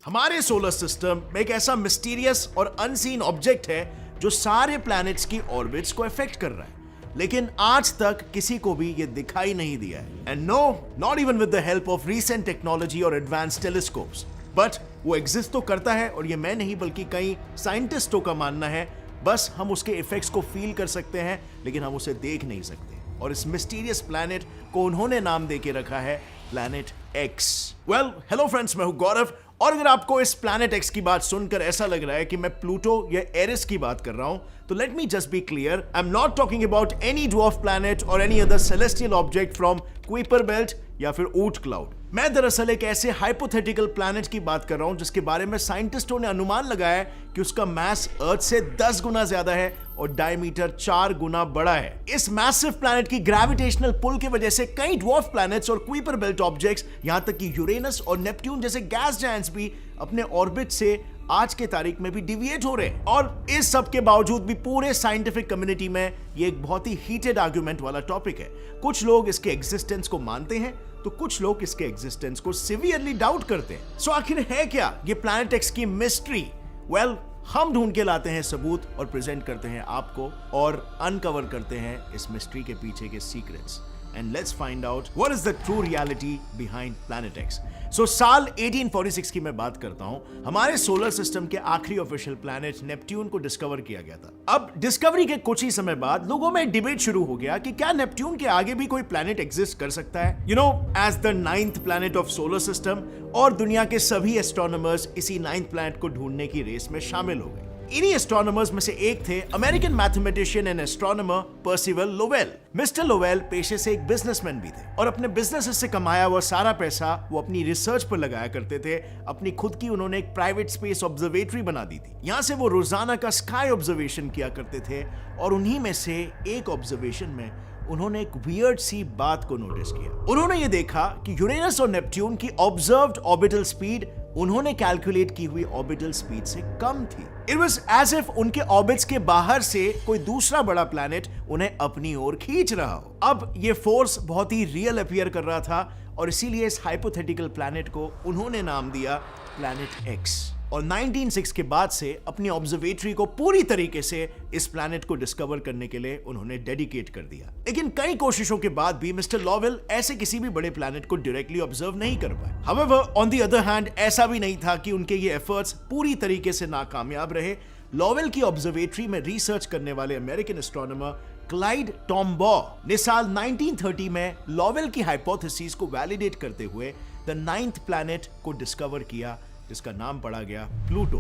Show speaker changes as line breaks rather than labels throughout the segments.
हमारे solar system में एक ऐसा मिस्टीरियस और अनसीन ऑब्जेक्ट है जो सारे प्लैनेट्स की ऑर्बिट्स को इफेक्ट कर रहा है, लेकिन आज तक किसी को भी ये दिखाई नहीं दिया है। And no, not even with the help of recent technology और एडवांस टेलीस्कोप्स, बट वो एग्जिस्ट तो करता है, और ये मैं नहीं बल्कि कई साइंटिस्टों का मानना है। बस हम उसके इफेक्ट्स को फील कर सकते हैं, लेकिन हम उसे देख नहीं सकते। और इस मिस्टीरियस प्लैनेट को उन्होंने नाम देके रखा है planet x. Well, hello friends, मैं हूं गौरव, और अगर आपको इस प्लैनेट एक्स की बात सुनकर ऐसा लग रहा है कि मैं प्लूटो या एरिस की बात कर रहा हूं, तो let me just be clear, I am not talking about any dwarf planet और any other celestial object from Kuiper belt या फिर ऊट क्लाउड। मैं दरअसल एक ऐसे हाइपोथेटिकल प्लैनेट की बात कर रहा हूं जिसके बारे में साइंटिस्टों ने अनुमान लगाया है कि उसका मास अर्थ से 10 गुना ज्यादा है और डायमीटर 4 गुना बड़ा है। इस मैसिव प्लैनेट की ग्रेविटेशनल पुल की वजह से कई ड्वार्फ प्लैनेट्स और कुइपर बेल्ट ऑब्जेक्ट्स, यहां तक कि यूरेनस और नेपट्यून जैसे गैस जायंट्स भी अपने ऑर्बिट से आज के तारीख में भी डिविएट हो रहे हैं। और इस सब के बावजूद भी पूरे साइंटिफिक कम्युनिटी में ये एक बहुत ही हीटेड आर्गुमेंट वाला टॉपिक है। कुछ लोग इसके एग्जिस्टेंस को मानते हैं, तो कुछ लोग इसके एग्जिस्टेंस को सिवियरली डाउट करते हैं। सो आखिर है क्या ये प्लैनेट एक्स की मिस्ट्री? वेल, हम ढूंढ के लाते हैं सबूत और प्रेजेंट करते हैं आपको, और अनकवर करते हैं इस मिस्ट्री के पीछे के secrets. And let's find out what is the true reality behind Planet X. So साल 1846 की मैं बात करता हूं। हमारे सोलर सिस्टम के आखिरी ऑफिशियल प्लैनेट नेपट्यून को डिस्कवर किया गया था। अब डिस्कवरी के कुछ ही समय बाद लोगों में डिबेट शुरू हो गया कि क्या नेपट्यून के आगे भी कोई प्लैनेट एग्जिस्ट कर सकता है, you know, as the 9th planet of solar system. और दुनिया के सभी एस्ट्रोनॉमर्स इसी 9th प्लैनेट को ढूंढने की रेस में शामिल हो गए। इन्हीं एस्ट्रोनॉमर्स में से एक थे American mathematician and astronomer Percival Lowell. Mister Lowell पेशे से एक बिजनेसमैन भी थे, और अपने बिजनेस से कमाया हुआ सारा पैसा वो अपनी रिसर्च पर लगाया करते थे। अपनी खुद की उन्होंने एक प्राइवेट स्पेस ऑब्जर्वेटरी बना दी थी। यहां से वो रोजाना का स्काई ऑब्जर्वेशन किया करते थे, और उन्हीं में से एक ऑब्जर्वेशन में उन्होंने एक वियर्ड सी बात को नोटिस किया। उन्होंने ये देखा कि यूरेनस और नेपट्यून की ऑब्जर्व्ड ऑर्बिटल स्पीड उन्होंने कैलकुलेट की हुई ऑर्बिटल स्पीड से कम थी। इट वाज एज इफ उनके ऑर्बिट्स के बाहर से कोई दूसरा बड़ा प्लैनेट उन्हें अपनी ओर खींच रहा हो। अब ये फोर्स बहुत ही रियल अपीयर कर रहा था, और इसीलिए इस हाइपोथेटिकल प्लैनेट को उन्होंने नाम दिया प्लैनेट एक्स। और 1906 के बाद से अपनी ऑब्जर्वेटरी को पूरी तरीके से इस प्लैनेट को डिस्कवर करने के लिए उन्होंने डेडिकेट कर दिया। लेकिन कई कोशिशों के बाद भी मिस्टर लोवेल ऐसे किसी भी बड़े प्लैनेट को डायरेक्टली ऑब्जर्व नहीं कर पाए। However, on the other hand, ऐसा भी नहीं था कि उनके ये एफर्ट्स पूरी तरीके से नाकामयाब रहे। लोवेल की ऑब्जर्वेटरी में रिसर्च करने वाले अमेरिकन एस्ट्रोनॉमर क्लाइड टॉम्बॉ ने साल 1930 में लोवेल की हाइपोथेसिस को वैलिडेट करते हुए द 9th प्लैनेट को डिस्कवर किया, जिसका नाम पड़ा गया प्लूटो।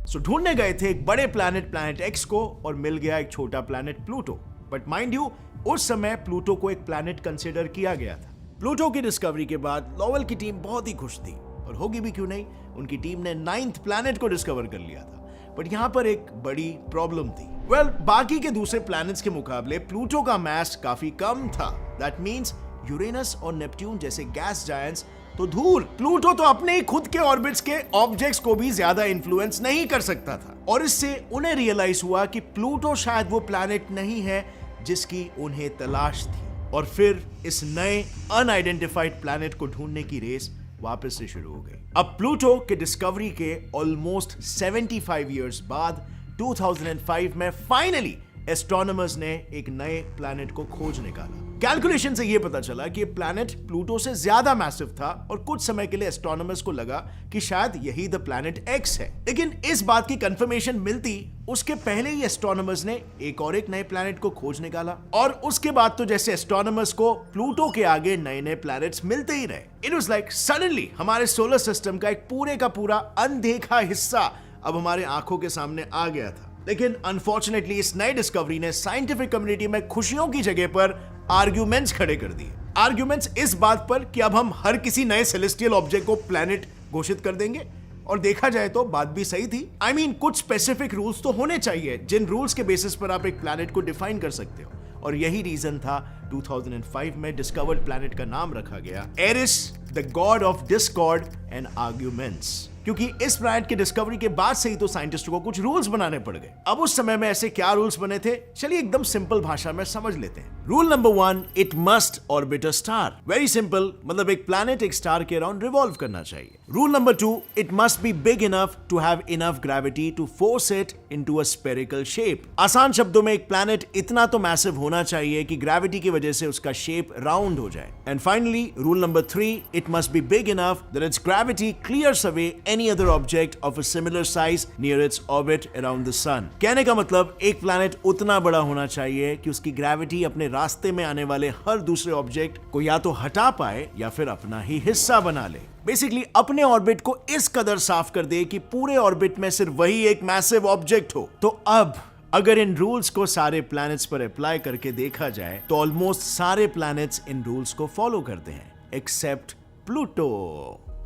सो ढूंढने गए थे एक बड़े प्लैनेट एक्स को, और मिल गया एक छोटा planet Pluto. But mind you, उस समय प्लूटो को एक प्लैनेट कंसीडर किया गया था। प्लूटो की डिस्कवरी के बाद लोवेल की टीम बहुत ही खुश थी, और होगी भी क्यों नहीं, उनकी टीम ने 9th प्लैनेट को डिस्कवर कर लिया था। बट यहां पर एक बड़ी प्रॉब्लम थी। वेल, बाकी के दूसरे प्लैनेट्स के मुकाबले प्लूटो का मास काफी कम था। दैट मींस यूरेनस और नेपट्यून जैसे गैस जायंट्स तो दूर, प्लूटो तो अपने ही खुद के ऑर्बिट्स के ऑब्जेक्ट्स को भी ज्यादा इन्फ्लुएंस नहीं कर सकता था। और इससे उन्हें रियलाइज हुआ कि प्लूटो शायद वो प्लैनेट नहीं है जिसकी उन्हें तलाश थी। और फिर इस नए अनआइडेंटिफाइड प्लैनेट को ढूंढने की रेस वापस से शुरू हो गई। अब प्लूटो के डिस्कवरी के ऑलमोस्ट 75 इयर्स बाद 2005 में फाइनली एस्ट्रोनॉमर्स ने एक नए प्लैनेट को खोज निकाला। कैलकुलेशन से यह पता चला कि प्लैनेट प्लूटो से ज्यादा मैसिव था, और कुछ समय के लिए एस्ट्रोनॉमर्स को लगा कि शायद यही द प्लैनेट एक्स है। लेकिन इस बात की कंफर्मेशन मिलती उसके पहले ही एस्ट्रोनॉमर्स ने एक नए प्लैनेट को खोज निकाला, और उसके बाद तो जैसे एस्ट्रोनॉमर्स को प्लूटो के आगे नए नए प्लैनेट्स मिलते ही रहे। इट वाज लाइक सडनली हमारे सोलर सिस्टम का एक पूरे का पूरा अनदेखा हिस्सा अब हमारे आंखों के सामने आ गया था। लेकिन अनफॉर्चुनेटली इस नई डिस्कवरी ने साइंटिफिक कम्युनिटी में खुशियों की जगह पर आर्ग्यूमेंट्स खड़े कर दिए। आर्ग्यूमेंट्स इस बात पर कि अब हम हर किसी नए सेलेस्टियल ऑब्जेक्ट को प्लैनेट घोषित कर देंगे। और देखा जाए तो बात भी सही थी। I mean, कुछ स्पेसिफिक रूल्स तो होने चाहिए जिन रूल्स के बेसिस पर आप एक प्लैनेट को डिफाइन कर सकते हो, और यही रीजन था 2005 में डिस्कवर्ड प्लैनेट का नाम रखा गया Eris, the god of discord and arguments. क्योंकि इस प्लैनेट की डिस्कवरी के बाद से ही तो साइंटिस्टों को कुछ रूल्स बनाने पड़ गए। अब उस समय में ऐसे क्या रूल्स बने थे, चलिए एकदम सिंपल भाषा में समझ लेते हैं। Rule number 1, it must orbit a star. Very simple, मतलब एक प्लैनेट एक स्टार के अराउंड रिवॉल्व करना चाहिए। Rule number 2, it must be big enough to have enough gravity to force it into a spherical shape. आसान शब्दों में एक प्लैनेट इतना तो मैसिव होना चाहिए कि ग्रेविटी की वजह से उसका शेप राउंड हो जाए। And finally rule number 3, it must be big enough that it's gravity clears away any other object of a similar size near its orbit around the sun। कहने का मतलब एक प्लैनेट उतना बड़ा होना चाहिए कि उसकी ग्रेविटी अपने रास्ते में आने वाले हर दूसरे ऑब्जेक्ट को या तो हटा पाए या फिर अपना ही हिस्सा बना ले। बेसिकली अपने ऑर्बिट को इस कदर साफ कर दे कि पूरे ऑर्बिट में सिर्फ वही एक मैसिव ऑब्जेक्ट हो। तो अब अगर इन रूल्स को सारे प्लैनेट्स पर अप्लाई करके देखा जाए तो ऑलमोस्ट सारे प्लैनेट्स इन रूल्स को फॉलो करते हैं except Pluto.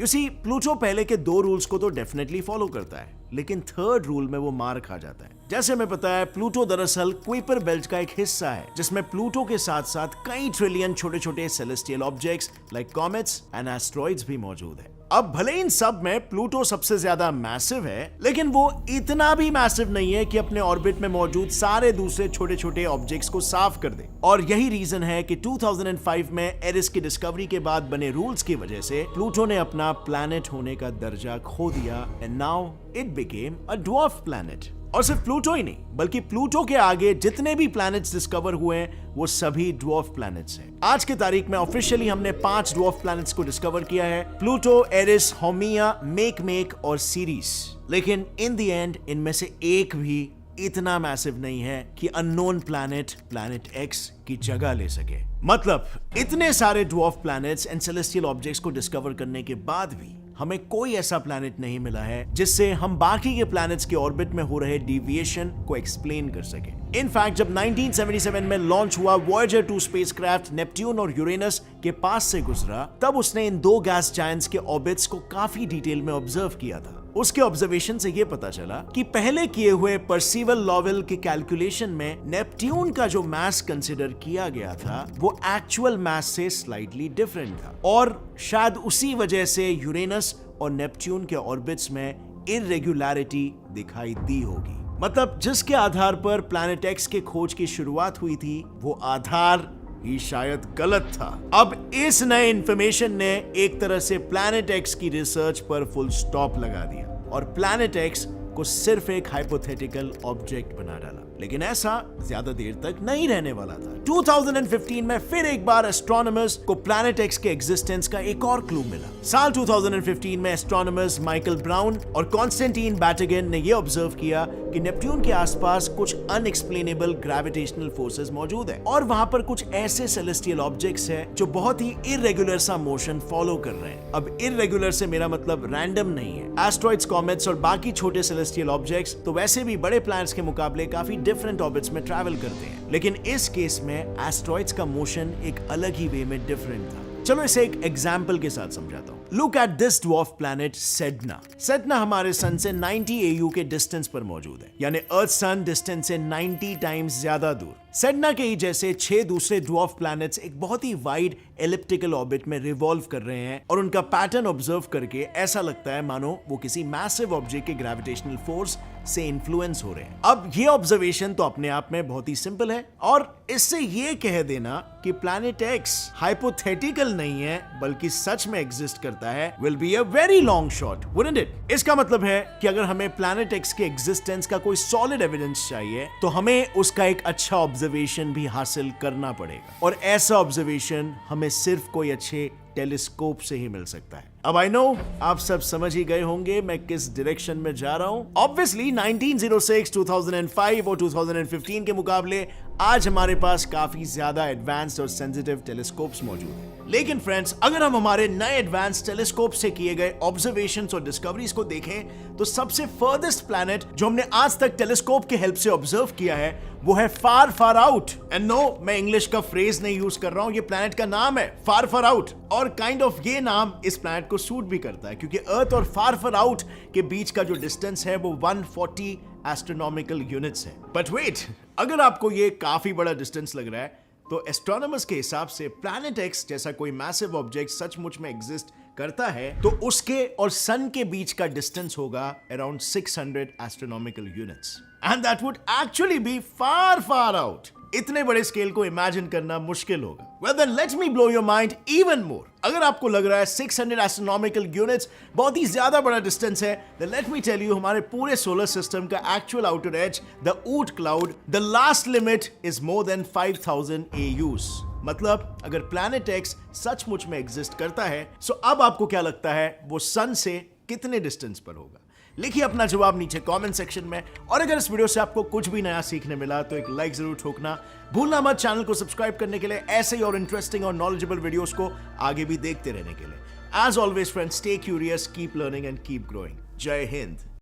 You see, Pluto पहले के 2 रूल्स को तो डेफिनेटली फॉलो करता है, लेकिन थर्ड रूल में वो मार खा जाता है। जैसे हमें पता है, प्लूटो दरअसल कुइपर बेल्ट का एक हिस्सा है, जिसमें प्लूटो के साथ साथ कई ट्रिलियन छोटे छोटे celestial objects like comets and asteroids भी मौजूद है। अब भले इन सब में प्लूटो सबसे ज्यादा मैसिव है, लेकिन वो इतना भी मैसिव नहीं है कि अपने ऑर्बिट में मौजूद सारे दूसरे छोटे छोटे ऑब्जेक्ट्स को साफ कर दे। और यही रीजन है कि 2005 में एरिस की डिस्कवरी के बाद बने रूल्स की वजह से प्लूटो ने अपना प्लैनेट होने का दर्जा खो दिया and now it became a dwarf planet. और सिर्फ प्लूटो ही नहीं, बल्कि प्लूटो के आगे जितने भी प्लैनेट्स डिस्कवर हुए हैं वो सभी ड्वार्फ प्लैनेट्स हैं। आज की तारीख में ऑफिशियली हमने 5 ड्वार्फ प्लैनेट्स को डिस्कवर किया है, प्लूटो, एरिस, हाउमिया, मेक और सीरीस। लेकिन इन द एंड इनमें से एक भी इतना मैसिव नहीं है कि अननोन प्लैनेट एक्स की जगह ले सके। मतलब इतने सारे dwarf planets and celestial objects को डिस्कवर करने के बाद भी हमें कोई ऐसा प्लैनेट नहीं मिला है जिससे हम बाकी के प्लैनेट्स के ऑर्बिट में हो रहे डिविएशन को एक्सप्लेन कर सके। इनफैक्ट जब 1977 में लॉन्च हुआ वॉयेजर 2 स्पेसक्राफ्ट नेपट्यून और यूरेनस के पास से गुजरा, तब उसने इन 2 गैस जायंट्स के ऑर्बिट्स को काफी डिटेल में ऑब्जर्व किया था। उसके ऑब्जर्वेशन से यह पता चला कि पहले किए हुए पर्सिवल लॉवेल के कैलकुलेशन में नेपट्यून का जो मास कंसिडर किया गया था वो एक्चुअल मास से स्लाइटली डिफरेंट था, और शायद उसी वजह से यूरेनस और नेपट्यून के ऑर्बिट्स में इररेगुलरिटी दिखाई दी होगी। मतलब जिसके आधार पर प्लैनेट एक्स के खोज की शुरुआत हुई थी वो आधार ही शायद गलत था। अब इस नए इंफॉर्मेशन ने एक तरह से प्लैनेट एक्स की रिसर्च पर फुल स्टॉप लगा दिया और प्लैनेट एक्स को सिर्फ एक हाइपोथेटिकल ऑब्जेक्ट बना डाला। लेकिन ऐसा ज्यादा देर तक नहीं रहने वाला था। 2015 में फिर एक बार एस्ट्रोनॉमर्स को प्लैनेट एक्स के एग्जिस्टेंस का एक और क्लू मिला। साल 2015 में एस्ट्रोनॉमर्स माइकल ब्राउन और कॉन्स्टेंटीन बैटगेन ने यह ऑब्जर्व किया कि नेपट्यून के आसपास कुछ अनएक्सप्लेनेबल ग्रेविटेशनल फोर्सेस मौजूद है और वहां पर कुछ ऐसे सेलेस्टियल ऑब्जेक्ट्स हैं जो बहुत ही इररेगुलर सा मोशन फॉलो कर रहे हैं। अब इररेगुलर से मेरा मतलब रैंडम नहीं है। एस्ट्रॉइड्स, कॉमेट्स और बाकी छोटे सेलेस्टियल ऑब्जेक्ट्स तो वैसे भी बड़े प्लैनेट्स के मुकाबले काफी डिफरेंट ऑर्बिट्स में ट्रैवल करते हैं, लेकिन इस केस में एस्ट्रॉइड्स का मोशन एक अलग ही वे में डिफरेंट था। चलो इसे एक एग्जाम्पल के साथ समझाता हूं। Look at this dwarf planet Sedna. Sedna हमारे सन से 90 AU के डिस्टेंस पर मौजूद है, यानी अर्थ सन डिस्टेंस से 90 टाइम्स ज्यादा दूर। सेडना के ही जैसे 6 दूसरे ड्वार्फ प्लैनेट्स एक बहुत ही वाइड एलिप्टिकल ऑर्बिट में रिवॉल्व कर रहे हैं और उनका पैटर्न ऑब्जर्व करके ऐसा लगता है मानो वो किसी मैसिव ऑब्जेक्ट के ग्रेविटेशनल फोर्स से इन्फ्लुएंस हो रहे हैं। अब ये ऑब्जर्वेशन तो अपने आप में बहुत ही सिंपल है और इससे ये कह देना कि प्लैनेट एक्स हाइपोथेटिकल नहीं है बल्कि सच में एग्जिस्ट करता है will be a very long shot, wouldn't it? इसका मतलब है कि अगर हमें प्लैनेट एक्स के एग्जिस्टेंस का कोई सॉलिड एविडेंस चाहिए तो हमें उसका एक अच्छा ऑब्जर्वेशन भी हासिल करना पड़ेगा, और ऐसा ऑब्जर्वेशन हमें सिर्फ कोई अच्छे टेलीस्कोप से ही मिल सकता है। अब आई नो आप सब समझ ही गए होंगे मैं किस डायरेक्शन में जा रहा हूं। ऑब्वियसली 1906, 2005 और 2015 के मुकाबले आज हमारे पास काफी ज्यादा एडवांस्ड और सेंसिटिव टेलीस्कोप्स मौजूद हैं। लेकिन फ्रेंड्स, अगर हम हमारे नए एडवांस टेलीस्कोप से किए गए ऑब्जर्वेशंस और डिस्कवरीज को देखें तो सबसे फर्देस्ट प्लैनेट जो हमने आज तक टेलीस्कोप के हेल्प से ऑब्जर्व किया है वो है फार फार आउट। एंड नो, मैं इंग्लिश का फ्रेज नहीं यूज कर रहा हूं, ये प्लैनेट का नाम है फार फार आउट, और काइंड ऑफ ये नाम इस प्लैनेट को सूट भी करता है क्योंकि अर्थ और फार फार आउट के बीच का जो डिस्टेंस है वो 140 एस्ट्रोनॉमिकल यूनिट्स है। बट वेट, अगर आपको ये काफी बड़ा डिस्टेंस लग रहा है तो एस्ट्रोनॉमर्स के हिसाब से प्लैनेट एक्स जैसा कोई मैसिव ऑब्जेक्ट सचमुच में एग्जिस्ट करता है तो उसके और सन के बीच का डिस्टेंस होगा around 600 astronomical units and that would actually be far far out. इतने बड़े स्केल को इमेजिन करना मुश्किल होगा। Well then let me blow your mind even more. अगर आपको लग रहा है 600 एस्ट्रोनॉमिकल यूनिट्स बहुत ही ज्यादा बड़ा डिस्टेंस है, then let me tell you हमारे पूरे सोलर सिस्टम का एक्चुअल आउटर एज, द ऊट cloud, the last limit is more than 5000 AUs। मतलब अगर प्लैनेट एक्स सचमुच में एग्जिस्ट करता है, सो अब आपको क्या लगता है वो सन से कितने डिस्टेंस पर होगा? लिखिए अपना जवाब नीचे कमेंट सेक्शन में। और अगर इस वीडियो से आपको कुछ भी नया सीखने मिला तो एक लाइक जरूर ठोकना भूलना मत। चैनल को सब्सक्राइब करने के लिए, ऐसे ही और इंटरेस्टिंग और नॉलेजेबल वीडियोस को आगे भी देखते रहने के लिए। As always friends, stay curious, keep learning and keep growing. जय हिंद।